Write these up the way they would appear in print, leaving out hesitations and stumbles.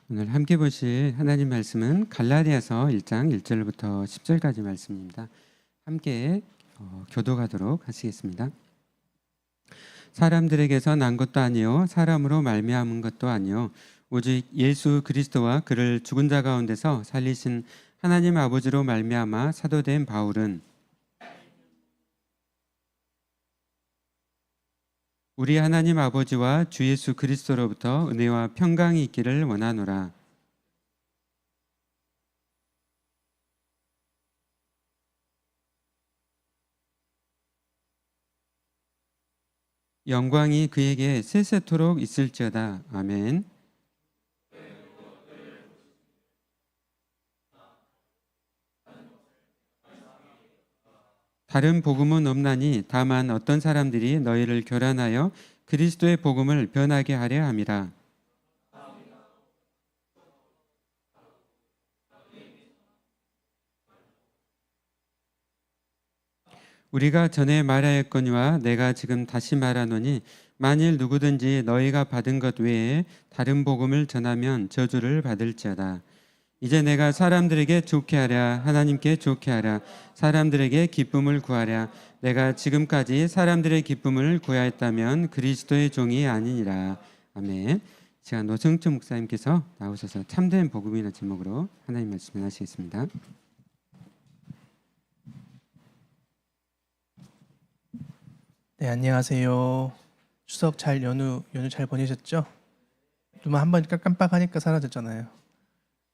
오늘 함께 보실 하나님 말씀은 갈라디아서 1장 1절부터 10절까지 말씀입니다. 함께 교독하도록 하시겠습니다. 사람들에게서 난 것도 아니요 사람으로 말미암은 것도 아니요 오직 예수 그리스도와 그를 죽은 자 가운데서 살리신 하나님 아버지로 말미암아 사도된 바울은 우리 하나님 아버지와 주 예수 그리스도로부터 은혜와 평강이 있기를 원하노라. 영광이 그에게 세세토록 있을지어다. 아멘. 다른 복음은 없나니 다만 어떤 사람들이 너희를 교란하여 그리스도의 복음을 변하게 하려 함이라. 우리가 전에 말하였거니와 내가 지금 다시 말하노니 만일 누구든지 너희가 받은 것 외에 다른 복음을 전하면 저주를 받을지어다. 이제 내가 사람들에게 좋게 하랴 하나님께 좋게 하랴 사람들에게 기쁨을 구하랴 내가 지금까지 사람들의 기쁨을 구하였다면 그리스도의 종이 아니니라. 아멘. 제가 노승춘 목사님께서 나오셔서 참된 복음이라는 제목으로 하나님 말씀을 하시겠습니다. 네, 안녕하세요. 추석 잘 연휴 잘 보내셨죠? 좀 한번 깜빡하니까 사라졌잖아요.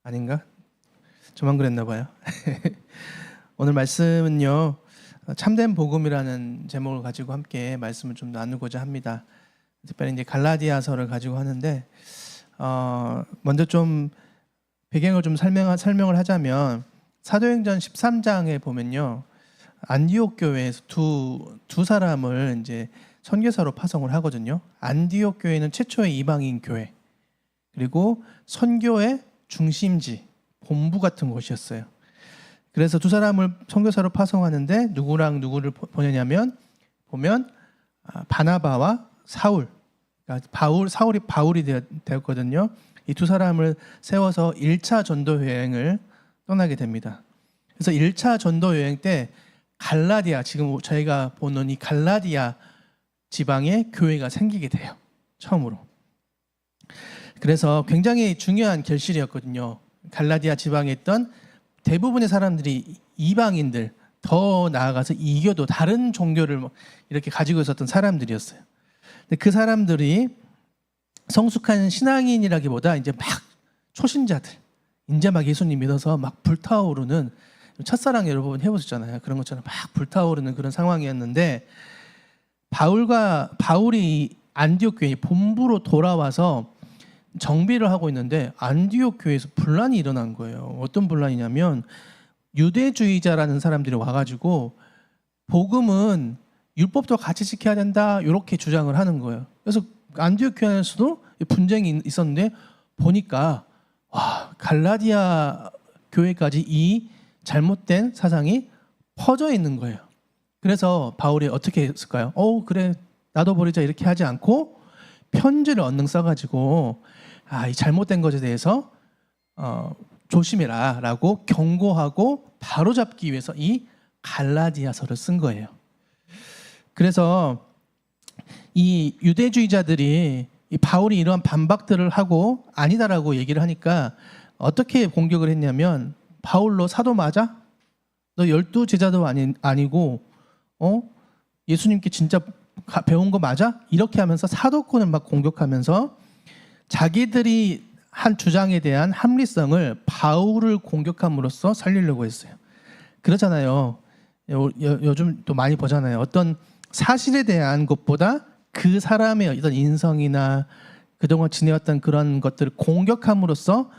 아닌가? 저만 그랬나 봐요. 오늘 말씀은요, 참된 복음이라는 제목을 가지고 함께 말씀을 좀 나누고자 합니다. 특별히 이제 갈라디아서를 가지고 하는데, 먼저 좀 배경을 좀 설명을 하자면, 사도행전 13장에 보면요, 안디옥 교회에서 두 사람을 이제 선교사로 파송을 하거든요. 안디옥 교회는 최초의 이방인 교회, 그리고 선교의 중심지, 본부 같은 곳이었어요. 그래서 두 사람을 선교사로 파송하는데 누구랑 누구를 보내냐면 보면 바나바와 사울, 그러니까 사울이 바울이 되었거든요. 이 두 사람을 세워서 1차 전도 여행을 떠나게 됩니다. 그래서 1차 전도 여행 때 갈라디아, 지금 저희가 보는 이 갈라디아 지방에 교회가 생기게 돼요. 처음으로. 그래서 굉장히 중요한 결실이었거든요. 갈라디아 지방에 있던 대부분의 사람들이 이방인들, 더 나아가서 이교도 다른 종교를 이렇게 가지고 있었던 사람들이었어요. 근데 그 사람들이 성숙한 신앙인이라기보다 이제 막 초신자들, 이제 막 예수님 믿어서 막 불타오르는, 첫사랑 여러분 해보셨잖아요. 그런 것처럼 막 불타오르는 그런 상황이었는데, 바울이 안디옥 교회 본부로 돌아와서 정비를 하고 있는데 안디옥 교회에서 분란이 일어난 거예요. 어떤 분란이냐면 유대주의자라는 사람들이 와가지고 복음은 율법도 같이 지켜야 된다 이렇게 주장을 하는 거예요. 그래서 안디옥 교회에서도 분쟁이 있었는데 보니까 갈라디아 교회까지 이 잘못된 사상이 퍼져 있는 거예요. 그래서 바울이 어떻게 했을까요? 그래 나도 버리자 이렇게 하지 않고 편지를 언능 써가지고 이 잘못된 것에 대해서 조심해라 라고 경고하고 바로잡기 위해서 이 갈라디아서를 쓴 거예요. 그래서 이 유대주의자들이 이 바울이 이러한 반박들을 하고 아니다라고 얘기를 하니까 어떻게 공격을 했냐면, 바울로 사도 맞아? 너 12제자도 아니고 예수님께 진짜 배운 거 맞아? 이렇게 하면서 사도권을 막 공격하면서 자기들이 한 주장에 대한 합리성을 바울을 공격함으로써 살리려고 했어요. 그렇잖아요. 요즘 또 많이 보잖아요. 어떤 사실에 대한 것보다 그 사람의 어떤 인성이나 그동안 지내왔던 그런 것들을 공격함으로써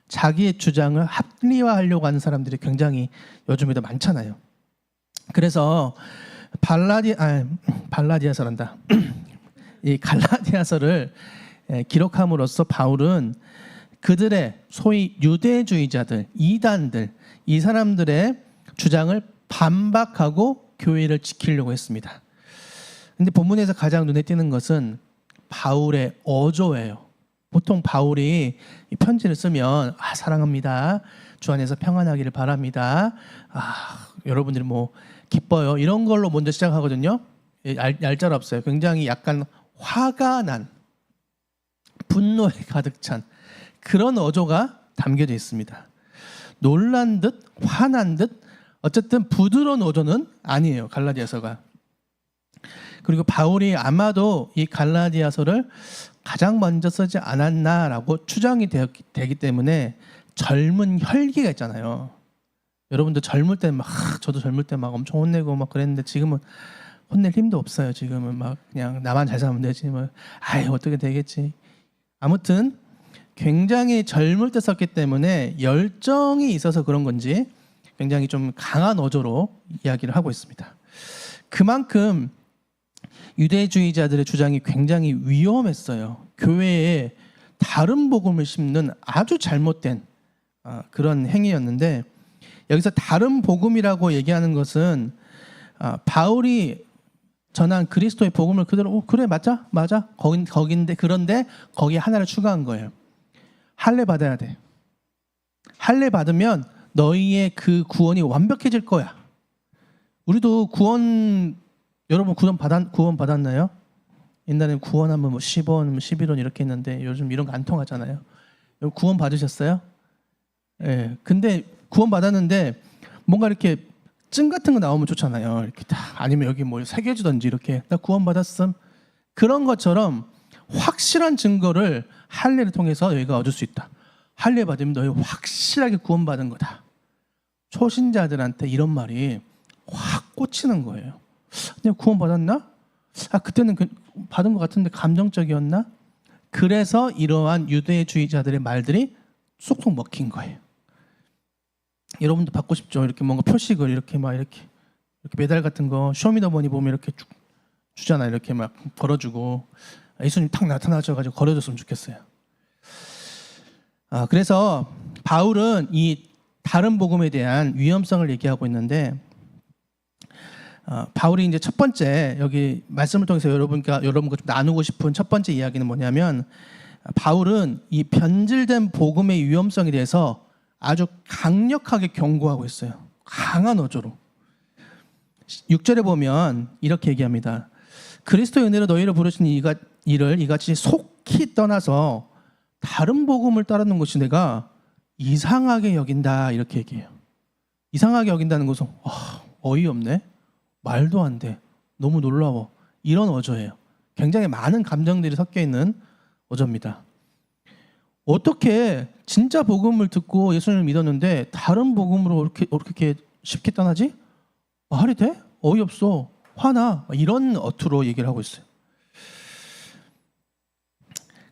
자기의 주장을 합리화하려고 하는 사람들이 굉장히 요즘에도 많잖아요. 그래서 발라디아서란다. 이 갈라디아서를 기록함으로써 바울은 그들의 소위 유대주의자들, 이단들, 이 사람들의 주장을 반박하고 교회를 지키려고 했습니다. 근데 본문에서 가장 눈에 띄는 것은 바울의 어조예요. 보통 바울이 이 편지를 쓰면 사랑합니다. 주 안에서 평안하기를 바랍니다. 여러분들이 뭐 기뻐요. 이런 걸로 먼저 시작하거든요. 얄짤 없어요. 굉장히 약간 화가 난, 분노에 가득 찬 그런 어조가 담겨져 있습니다. 놀란 듯, 화난 듯, 어쨌든 부드러운 어조는 아니에요. 갈라디아서가. 그리고 바울이 아마도 이 갈라디아서를 가장 먼저 쓰지 않았나라고 추정이 되기 때문에 젊은 혈기가 있잖아요. 여러분들 젊을 때 막 저도 젊을 때 막 엄청 혼내고 막 그랬는데 지금은 혼낼 힘도 없어요. 지금은 막 그냥 나만 잘 살면 되지 뭐 어떻게 되겠지. 아무튼 굉장히 젊을 때 썼기 때문에 열정이 있어서 그런 건지 굉장히 좀 강한 어조로 이야기를 하고 있습니다. 그만큼 유대주의자들의 주장이 굉장히 위험했어요. 교회에 다른 복음을 심는 아주 잘못된 그런 행위였는데, 여기서 다른 복음이라고 얘기하는 것은 바울이 전한 그리스도의 복음을 그대로 그래 맞아 거긴데, 그런데 거기에 하나를 추가한 거예요. 할례 받아야 돼. 할례 받으면 너희의 그 구원이 완벽해질 거야. 우리도 여러분 구원 받았나요? 옛날에는 구원하면 뭐 10원, 11원 이렇게 했는데 요즘 이런 거 안 통하잖아요. 구원 받으셨어요? 예. 근데 구원 받았는데 뭔가 이렇게 증 같은 거 나오면 좋잖아요. 이렇게 아니면 여기 뭐 새겨주던지 이렇게 나 구원 받았음. 그런 것처럼 확실한 증거를 할례를 통해서 너희가 얻을 수 있다. 할례 받으면 너희 확실하게 구원 받은 거다. 초신자들한테 이런 말이 확 꽂히는 거예요. 내가 구원 받았나? 그때는 받은 것 같은데 감정적이었나? 그래서 이러한 유대주의자들의 말들이 쏙쏙 먹힌 거예요. 여러분도 받고 싶죠? 이렇게 뭔가 표식을 이렇게 메달 같은 거 쇼미더머니 보면 이렇게 쭉 주잖아요. 이렇게 막 걸어주고 예수님 탁 나타나셔가지고 걸어줬으면 좋겠어요. 그래서 바울은 이 다른 복음에 대한 위험성을 얘기하고 있는데, 바울이 이제 첫 번째 여기 말씀을 통해서 여러분과 좀 나누고 싶은 첫 번째 이야기는 뭐냐면, 바울은 이 변질된 복음의 위험성에 대해서 아주 강력하게 경고하고 있어요. 강한 어조로. 6절에 보면 이렇게 얘기합니다. 그리스도의 은혜로 너희를 부르신 이를 이같이 속히 떠나서 다른 복음을 따르는 것이 내가 이상하게 여긴다, 이렇게 얘기해요. 이상하게 여긴다는 것은 어이없네, 말도 안 돼, 너무 놀라워, 이런 어조예요. 굉장히 많은 감정들이 섞여 있는 어조입니다. 어떻게 진짜 복음을 듣고 예수님을 믿었는데 다른 복음으로 이렇게 쉽게 떠나지? 말이 돼? 어이없어, 화나, 이런 어투로 얘기를 하고 있어요.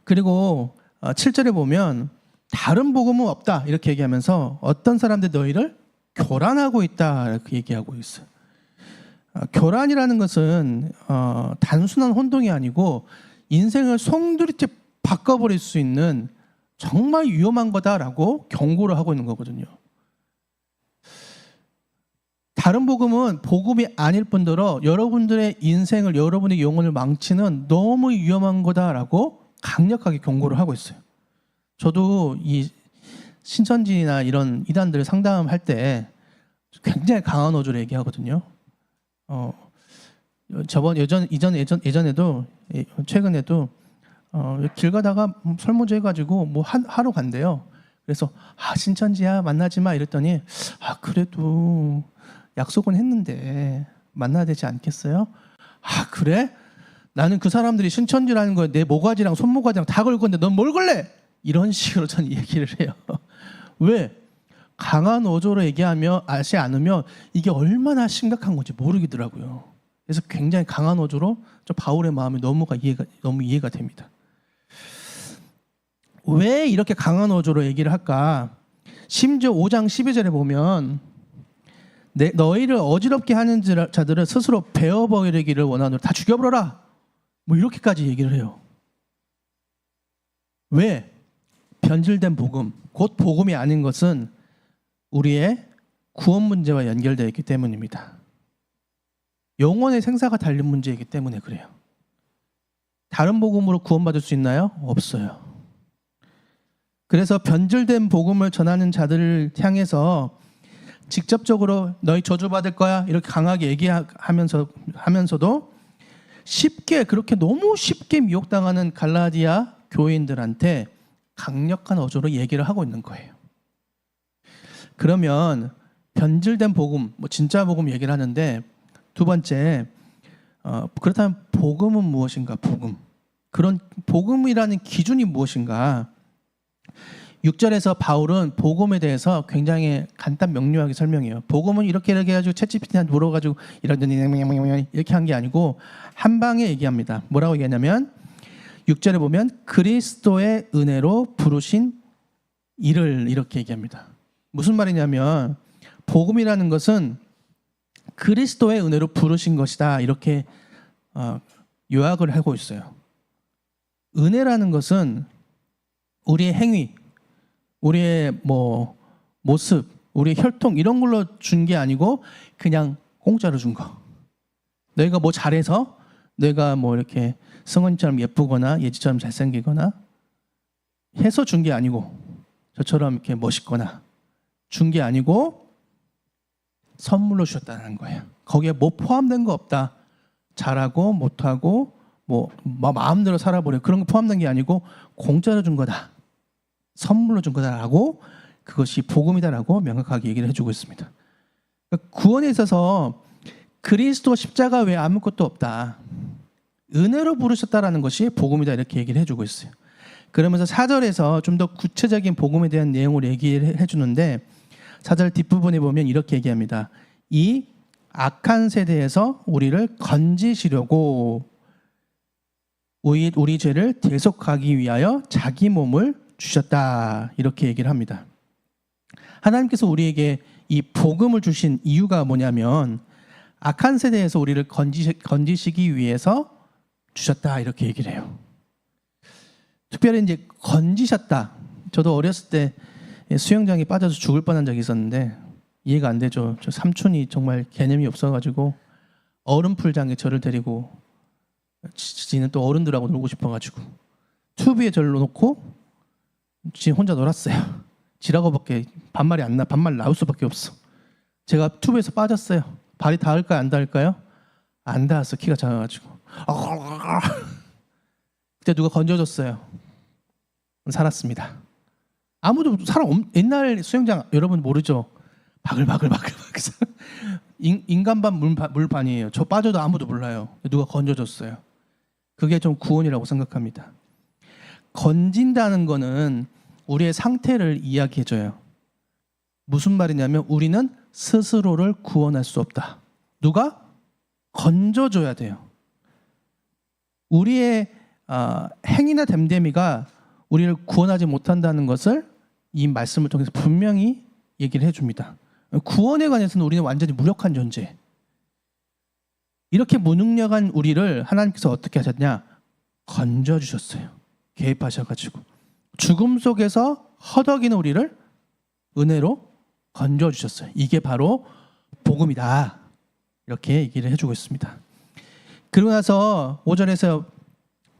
그리고 7절에 보면 다른 복음은 없다 이렇게 얘기하면서 어떤 사람들이 너희를 교란하고 있다 이렇게 얘기하고 있어요. 교란이라는 것은 단순한 혼동이 아니고 인생을 송두리째 바꿔버릴 수 있는 정말 위험한 거다라고 경고를 하고 있는 거거든요. 다른 복음은 복음이 아닐 뿐더러 여러분들의 인생을, 여러분의 영혼을 망치는 너무 위험한 거다라고 강력하게 경고를 하고 있어요. 저도 이 신천지나 이런 이단들 상담할 때 굉장히 강한 어조로 얘기하거든요. 예전에도 최근에도 길 가다가 설문조 해가지고 뭐 하러 간대요. 그래서 신천지야 만나지 마 이랬더니 그래도 약속은 했는데 만나야 되지 않겠어요? 그래? 나는 그 사람들이 신천지라는 거에 내 모가지랑 손모가지랑 다 걸 건데 넌 뭘 걸래? 이런 식으로 저는 얘기를 해요. 왜? 강한 어조로 얘기하지 않으면 이게 얼마나 심각한 건지 모르겠더라고요. 그래서 굉장히 강한 어조로 바울의 마음이 너무 이해가 됩니다. 왜 이렇게 강한 어조로 얘기를 할까? 심지어 5장 12절에 보면 너희를 어지럽게 하는 자들을 스스로 베어버리기를 원하노라, 다 죽여버려라, 뭐 이렇게까지 얘기를 해요. 왜? 변질된 복음, 곧 복음이 아닌 것은 우리의 구원 문제와 연결되어 있기 때문입니다. 영혼의 생사가 달린 문제이기 때문에 그래요. 다른 복음으로 구원받을 수 있나요? 없어요. 그래서 변질된 복음을 전하는 자들을 향해서 직접적으로 너희 저주받을 거야 이렇게 강하게 얘기하면서도 쉽게 그렇게 너무 쉽게 미혹당하는 갈라디아 교인들한테 강력한 어조로 얘기를 하고 있는 거예요. 그러면 변질된 복음, 뭐 진짜 복음 얘기를 하는데 두 번째 그렇다면 복음은 무엇인가? 복음. 그런 복음이라는 기준이 무엇인가? 6절에서 바울은 복음에 대해서 굉장히 간단 명료하게 설명해요. 복음은 이렇게 해가지고 챗GPT한테 물어가지고 이렇게 한 게 아니고 한 방에 얘기합니다. 뭐라고 얘기하냐면 6절에 보면 그리스도의 은혜로 부르신 이를 이렇게 얘기합니다. 무슨 말이냐면 복음이라는 것은 그리스도의 은혜로 부르신 것이다 이렇게 요약을 하고 있어요. 은혜라는 것은 우리의 행위, 우리의 모습, 우리의 혈통 이런 걸로 준 게 아니고 그냥 공짜로 준 거. 너희가 뭐 잘해서 너희가 뭐 이렇게 승원이처럼 예쁘거나 예지처럼 잘생기거나 해서 준 게 아니고 저처럼 이렇게 멋있거나 준 게 아니고 선물로 주셨다는 거예요. 거기에 뭐 포함된 거 없다. 잘하고 못하고 뭐 마음대로 살아버려 그런 거 포함된 게 아니고 공짜로 준 거다. 선물로 준 거다라고 그것이 복음이다라고 명확하게 얘기를 해주고 있습니다. 그러니까 구원에 있어서 그리스도 십자가 외에 아무것도 없다. 은혜로 부르셨다라는 것이 복음이다 이렇게 얘기를 해주고 있어요. 그러면서 4절에서 좀 더 구체적인 복음에 대한 내용을 얘기를 해주는데 4절 뒷부분에 보면 이렇게 얘기합니다. 이 악한 세대에서 우리를 건지시려고 우리 죄를 대속하기 위하여 자기 몸을 주셨다 이렇게 얘기를 합니다. 하나님께서 우리에게 이 복음을 주신 이유가 뭐냐면 악한 세대에서 우리를 건지시기 위해서 주셨다 이렇게 얘기를 해요. 특별히 이제 건지셨다. 저도 어렸을 때 수영장에 빠져서 죽을 뻔한 적이 있었는데 이해가 안 되죠. 저 삼촌이 정말 개념이 없어가지고 얼음풀장에 저를 데리고 지는 또 어른들하고 놀고 싶어가지고 튜브에 저를 놓고 지 혼자 놀았어요. 지라고밖에 반말이 안 나. 반말 나올 수밖에 없어. 제가 튜브에서 빠졌어요. 발이 닿을까요? 안 닿을까요? 안 닿았어. 키가 작아가지고. 그때 누가 건져줬어요. 살았습니다. 아무도 옛날 수영장 여러분 모르죠? 바글바글 인간반 물반이에요. 저 빠져도 아무도 몰라요. 누가 건져줬어요. 그게 좀 구원이라고 생각합니다. 건진다는 거는 우리의 상태를 이야기해줘요. 무슨 말이냐면 우리는 스스로를 구원할 수 없다. 누가? 건져줘야 돼요. 우리의 행위나 됨됨이가 우리를 구원하지 못한다는 것을 이 말씀을 통해서 분명히 얘기를 해줍니다. 구원에 관해서는 우리는 완전히 무력한 존재. 이렇게 무능력한 우리를 하나님께서 어떻게 하셨냐? 건져주셨어요. 개입하셔가지고 죽음 속에서 허덕이는 우리를 은혜로 건져주셨어요. 이게 바로 복음이다. 이렇게 얘기를 해주고 있습니다. 그러고 나서 5절에서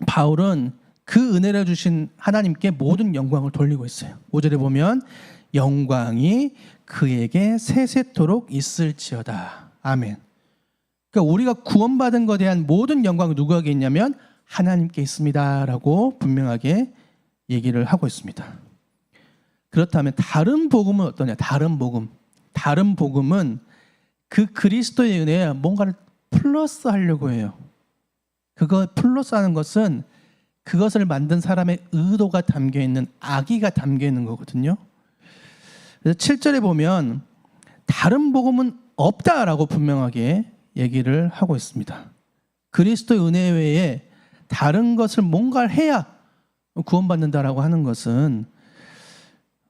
바울은 그 은혜를 주신 하나님께 모든 영광을 돌리고 있어요. 5절에 보면 영광이 그에게 세세토록 있을지어다. 아멘. 그러니까 우리가 구원받은 것에 대한 모든 영광이 누구에게 있냐면 하나님께 있습니다라고 분명하게 얘기를 하고 있습니다. 그렇다면 다른 복음은 어떠냐? 다른 복음은 그 그리스도의 은혜에 뭔가를 플러스 하려고 해요. 그거 플러스 하는 것은 그것을 만든 사람의 의도가 담겨 있는 악의가 담겨 있는 거거든요. 그래서 7절에 보면 다른 복음은 없다라고 분명하게 얘기를 하고 있습니다. 그리스도의 은혜 외에 다른 것을 뭔가를 해야 구원받는다라고 하는 것은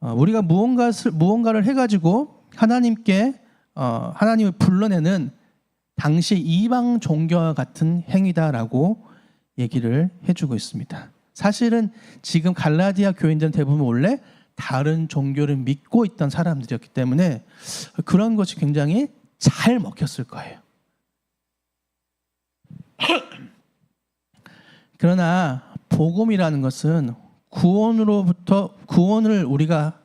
우리가 무언가를 해가지고 하나님께 하나님을 불러내는 당시 이방 종교와 같은 행위다라고 얘기를 해주고 있습니다. 사실은 지금 갈라디아 교인들은 대부분 원래 다른 종교를 믿고 있던 사람들이었기 때문에 그런 것이 굉장히 잘 먹혔을 거예요. 그러나 복음이라는 것은 구원을 우리가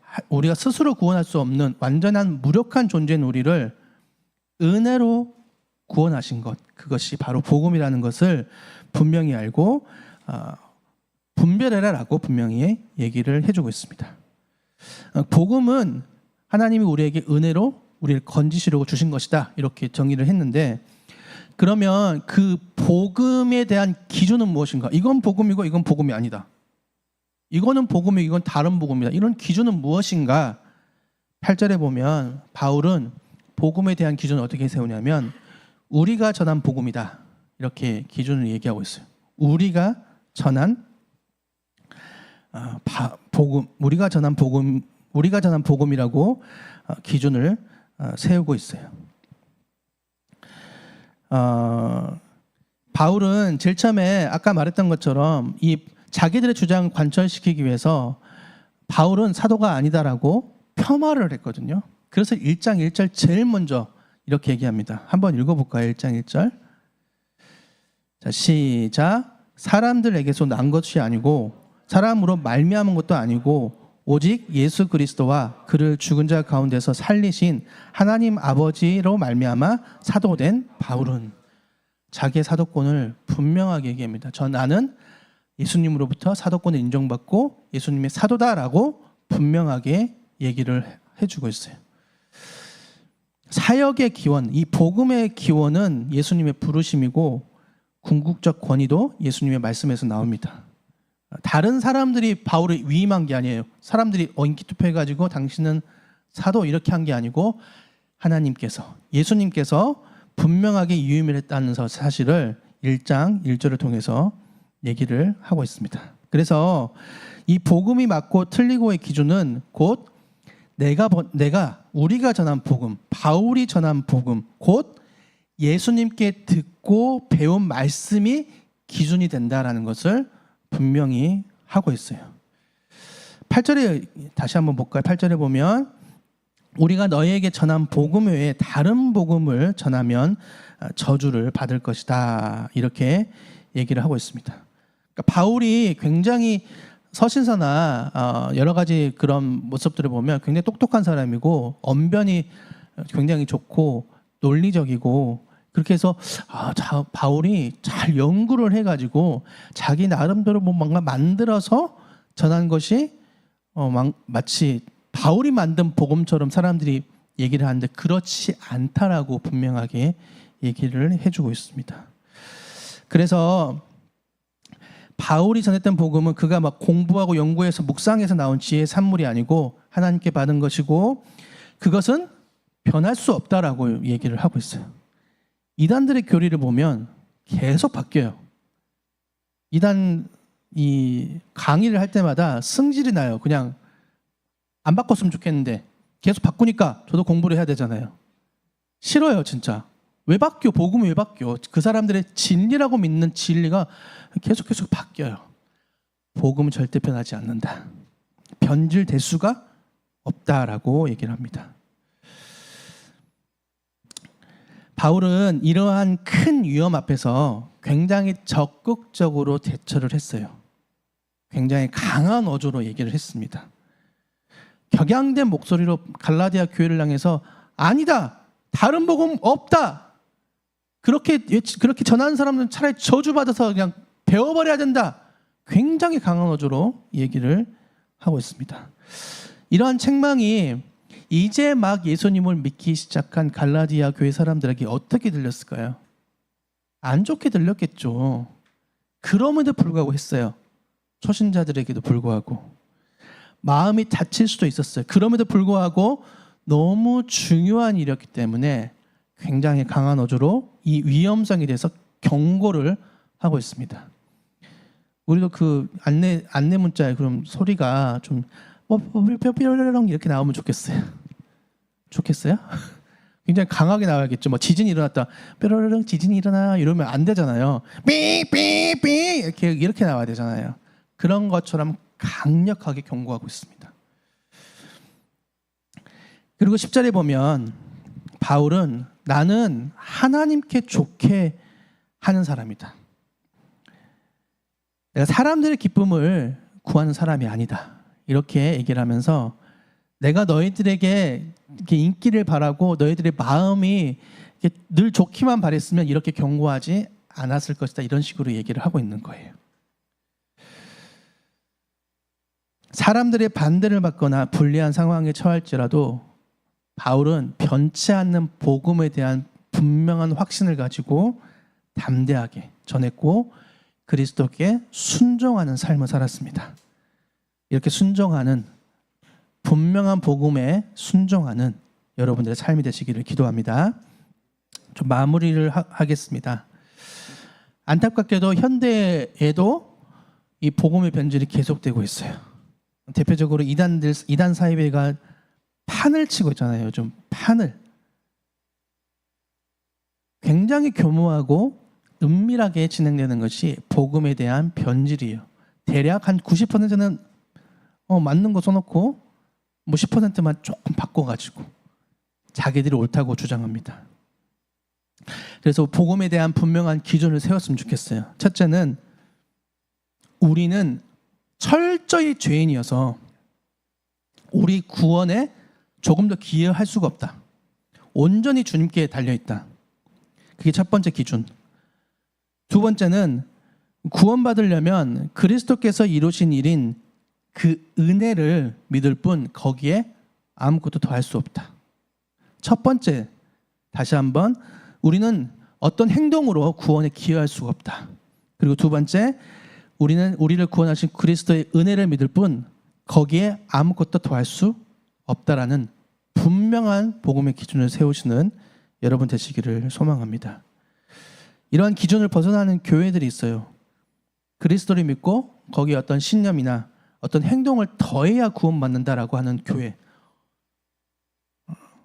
스스로 구원할 수 없는 완전한 무력한 존재인 우리를 은혜로 구원하신 것, 그것이 바로 복음이라는 것을 분명히 알고 분별해라라고 분명히 얘기를 해주고 있습니다. 복음은 하나님이 우리에게 은혜로 우리를 건지시려고 주신 것이다, 이렇게 정의를 했는데, 그러면 그 복음에 대한 기준은 무엇인가? 이건 복음이고 이건 복음이 아니다, 이거는 복음이고 이건 다른 복음이다, 이런 기준은 무엇인가? 8절에 보면 바울은 복음에 대한 기준을 어떻게 세우냐면 우리가 전한 복음이다, 이렇게 기준을 얘기하고 있어요. 우리가 전한 복음, 우리가 전한 복음이라고 기준을 세우고 있어요. 바울은 제일 처음에 아까 말했던 것처럼 이 자기들의 주장을 관철시키기 위해서 바울은 사도가 아니다라고 폄하를 했거든요. 그래서 1장 1절 제일 먼저 이렇게 얘기합니다. 한번 읽어볼까요? 1장 1절. 자, 시작. 사람들에게서 난 것이 아니고 사람으로 말미암은 것도 아니고 오직 예수 그리스도와 그를 죽은 자 가운데서 살리신 하나님 아버지로 말미암아 사도된 바울은, 자기의 사도권을 분명하게 얘기합니다. 나는 예수님으로부터 사도권을 인정받고 예수님의 사도다라고 분명하게 얘기를 해주고 있어요. 사역의 기원, 이 복음의 기원은 예수님의 부르심이고 궁극적 권위도 예수님의 말씀에서 나옵니다. 다른 사람들이 바울을 위임한 게 아니에요. 사람들이 인기 투표해가지고 당신은 사도 이렇게 한 게 아니고 하나님께서, 예수님께서 분명하게 유임을 했다는 사실을 1장 1절을 통해서 얘기를 하고 있습니다. 그래서 이 복음이 맞고 틀리고의 기준은 곧 우리가 전한 복음, 바울이 전한 복음, 곧 예수님께 듣고 배운 말씀이 기준이 된다라는 것을 분명히 하고 있어요. 8절에 다시 한번 볼까요? 8절에 보면 우리가 너희에게 전한 복음 외에 다른 복음을 전하면 저주를 받을 것이다, 이렇게 얘기를 하고 있습니다. 그러니까 바울이 굉장히 서신서나 여러 가지 그런 모습들을 보면 굉장히 똑똑한 사람이고 언변이 굉장히 좋고 논리적이고, 그렇게 해서 바울이 잘 연구를 해가지고 자기 나름대로 뭔가 만들어서 전한 것이 마치 바울이 만든 복음처럼 사람들이 얘기를 하는데 그렇지 않다라고 분명하게 얘기를 해주고 있습니다. 그래서 바울이 전했던 복음은 그가 막 공부하고 연구해서 묵상해서 나온 지혜의 산물이 아니고 하나님께 받은 것이고 그것은 변할 수 없다라고 얘기를 하고 있어요. 이단들의 교리를 보면 계속 바뀌어요. 이단 이 강의를 할 때마다 승질이 나요. 그냥 안 바꿨으면 좋겠는데 계속 바꾸니까 저도 공부를 해야 되잖아요. 싫어요, 진짜. 왜 바뀌어? 복음이 왜 바뀌어? 그 사람들의 진리라고 믿는 진리가 계속 바뀌어요. 복음은 절대 변하지 않는다. 변질될 수가 없다라고 얘기를 합니다. 바울은 이러한 큰 위험 앞에서 굉장히 적극적으로 대처를 했어요. 굉장히 강한 어조로 얘기를 했습니다. 격양된 목소리로 갈라디아 교회를 향해서 아니다, 다른 복음 없다, 그렇게 전하는 사람들은 차라리 저주받아서 그냥 배워버려야 된다, 굉장히 강한 어조로 얘기를 하고 있습니다. 이러한 책망이 이제 막 예수님을 믿기 시작한 갈라디아 교회 사람들에게 어떻게 들렸을까요? 안 좋게 들렸겠죠. 그럼에도 불구하고 했어요. 초신자들에게도 불구하고 마음이 다칠 수도 있었어요. 그럼에도 불구하고 너무 중요한 일이었기 때문에 굉장히 강한 어조로 이 위험성에 대해서 경고를 하고 있습니다. 우리도 그 안내 문자에 그럼 소리가 좀 삐삐삐삐 이렇게 나오면 좋겠어요. 좋겠어요? 굉장히 강하게 나와야겠죠. 뭐 지진이 일어났다, 뾰로로롱 지진이 일어나 이러면 안 되잖아요. 삐삐삐 이렇게 나와야 되잖아요. 그런 것처럼 강력하게 경고하고 있습니다. 그리고 10절에 보면 바울은 나는 하나님께 좋게 하는 사람이다. 내가 사람들의 기쁨을 구하는 사람이 아니다. 이렇게 얘기를 하면서 내가 너희들에게 이렇게 인기를 바라고 너희들의 마음이 이렇게 늘 좋기만 바랬으면 이렇게 경고하지 않았을 것이다. 이런 식으로 얘기를 하고 있는 거예요. 사람들의 반대를 받거나 불리한 상황에 처할지라도 바울은 변치 않는 복음에 대한 분명한 확신을 가지고 담대하게 전했고 그리스도께 순종하는 삶을 살았습니다. 이렇게 순종하는 분명한 복음에 순종하는 여러분들의 삶이 되시기를 기도합니다. 좀 마무리를 하겠습니다. 안타깝게도 현대에도 이 복음의 변질이 계속되고 있어요. 대표적으로 이단 사이비가 판을 치고 있잖아요. 요즘 판을 굉장히 교묘하고 은밀하게 진행되는 것이 복음에 대한 변질이에요. 대략 한 90%는 맞는 거 써놓고 뭐 10%만 조금 바꿔가지고 자기들이 옳다고 주장합니다. 그래서 복음에 대한 분명한 기준을 세웠으면 좋겠어요. 첫째는 우리는 철저히 죄인이어서 우리 구원에 조금 더 기여할 수가 없다. 온전히 주님께 달려있다. 그게 첫 번째 기준. 두 번째는 구원받으려면 그리스도께서 이루신 일인 그 은혜를 믿을 뿐 거기에 아무것도 더할 수 없다. 첫 번째, 다시 한번 우리는 어떤 행동으로 구원에 기여할 수가 없다. 그리고 두 번째, 우리를 구원하신 그리스도의 은혜를 믿을 뿐 거기에 아무것도 더할 수 없다라는 분명한 복음의 기준을 세우시는 여러분 되시기를 소망합니다. 이러한 기준을 벗어나는 교회들이 있어요. 그리스도를 믿고 거기에 어떤 신념이나 어떤 행동을 더해야 구원받는다라고 하는 교회.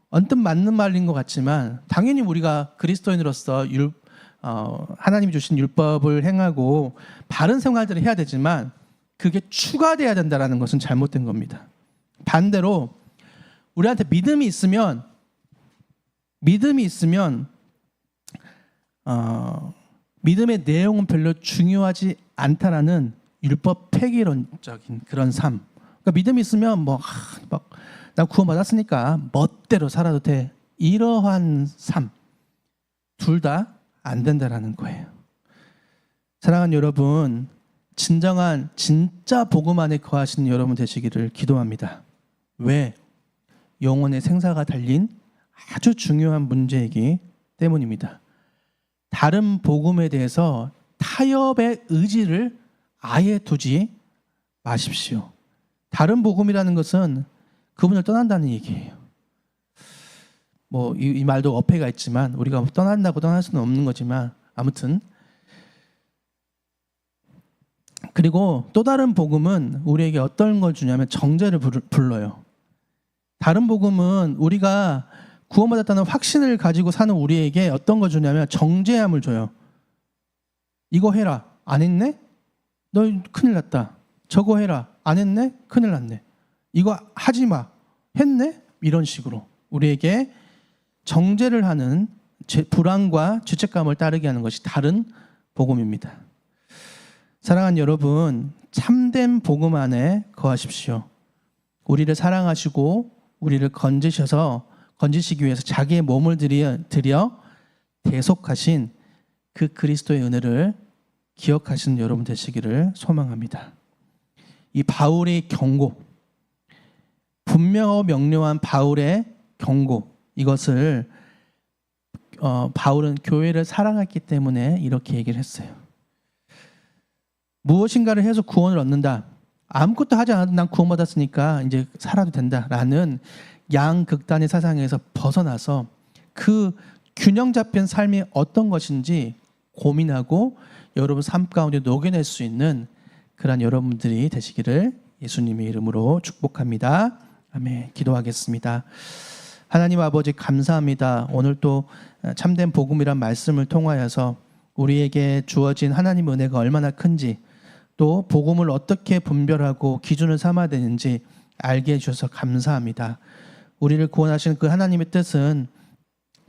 언뜻 맞는 말인 것 같지만 당연히 우리가 그리스도인으로서 하나님이 주신 율법을 행하고 바른 생활들을 해야 되지만 그게 추가돼야 된다는 것은 잘못된 겁니다. 반대로 우리한테 믿음이 있으면 믿음의 내용은 별로 중요하지 않다라는 율법 폐기론적인 그런 삶. 그러니까 믿음이 있으면 나 구원받았으니까 멋대로 살아도 돼. 이러한 삶. 둘 다 안 된다라는 거예요. 사랑하는 여러분, 진짜 복음 안에 거하시는 여러분 되시기를 기도합니다. 왜? 영혼의 생사가 달린 아주 중요한 문제이기 때문입니다. 다른 복음에 대해서 타협의 의지를 아예 두지 마십시오. 다른 복음이라는 것은 그분을 떠난다는 얘기예요. 이 말도 어폐가 있지만 우리가 떠난다고 떠날 수는 없는 거지만 아무튼 그리고 또 다른 복음은 우리에게 어떤 걸 주냐면 정죄를 불러요. 다른 복음은 우리가 구원받았다는 확신을 가지고 사는 우리에게 어떤 걸 주냐면 정죄함을 줘요. 이거 해라. 안 했네? 너 큰일 났다. 저거 해라. 안 했네? 큰일 났네. 이거 하지 마. 했네? 이런 식으로 우리에게 정죄를 하는 불안과 죄책감을 따르게 하는 것이 다른 복음입니다. 사랑하는 여러분, 참된 복음 안에 거하십시오. 우리를 사랑하시고 우리를 건지시기 위해서 자기의 몸을 들여 대속하신 그 그리스도의 은혜를 기억하시는 여러분 되시기를 소망합니다. 이 바울의 경고, 분명하고 명료한 바울의 경고, 이것을 바울은 교회를 사랑했기 때문에 이렇게 얘기를 했어요. 무엇인가를 해서 구원을 얻는다. 아무것도 하지 않아도 난 구원받았으니까 이제 살아도 된다라는 양극단의 사상에서 벗어나서 그 균형 잡힌 삶이 어떤 것인지 고민하고 여러분 삶 가운데 녹여낼 수 있는 그런 여러분들이 되시기를 예수님의 이름으로 축복합니다. 아멘. 기도하겠습니다. 하나님 아버지 감사합니다. 오늘 또 참된 복음이란 말씀을 통하여서 우리에게 주어진 하나님의 은혜가 얼마나 큰지 또 복음을 어떻게 분별하고 기준을 삼아야 되는지 알게 해주셔서 감사합니다. 우리를 구원하시는 그 하나님의 뜻은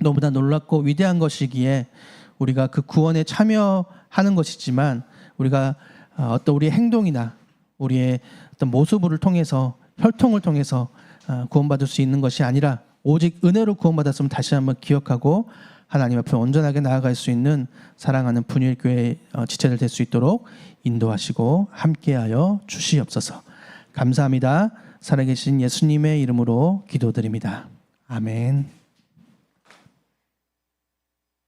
너무나 놀랍고 위대한 것이기에 우리가 그 구원에 참여하는 것이지만 우리가 어떤 우리의 행동이나 우리의 어떤 모습을 통해서 혈통을 통해서 구원받을 수 있는 것이 아니라 오직 은혜로 구원받았음을 다시 한번 기억하고 하나님 앞에 온전하게 나아갈 수 있는 사랑하는 분일교회 지체들 될 수 있도록 인도하시고 함께하여 주시옵소서. 감사합니다. 살아계신 예수님의 이름으로 기도드립니다. 아멘.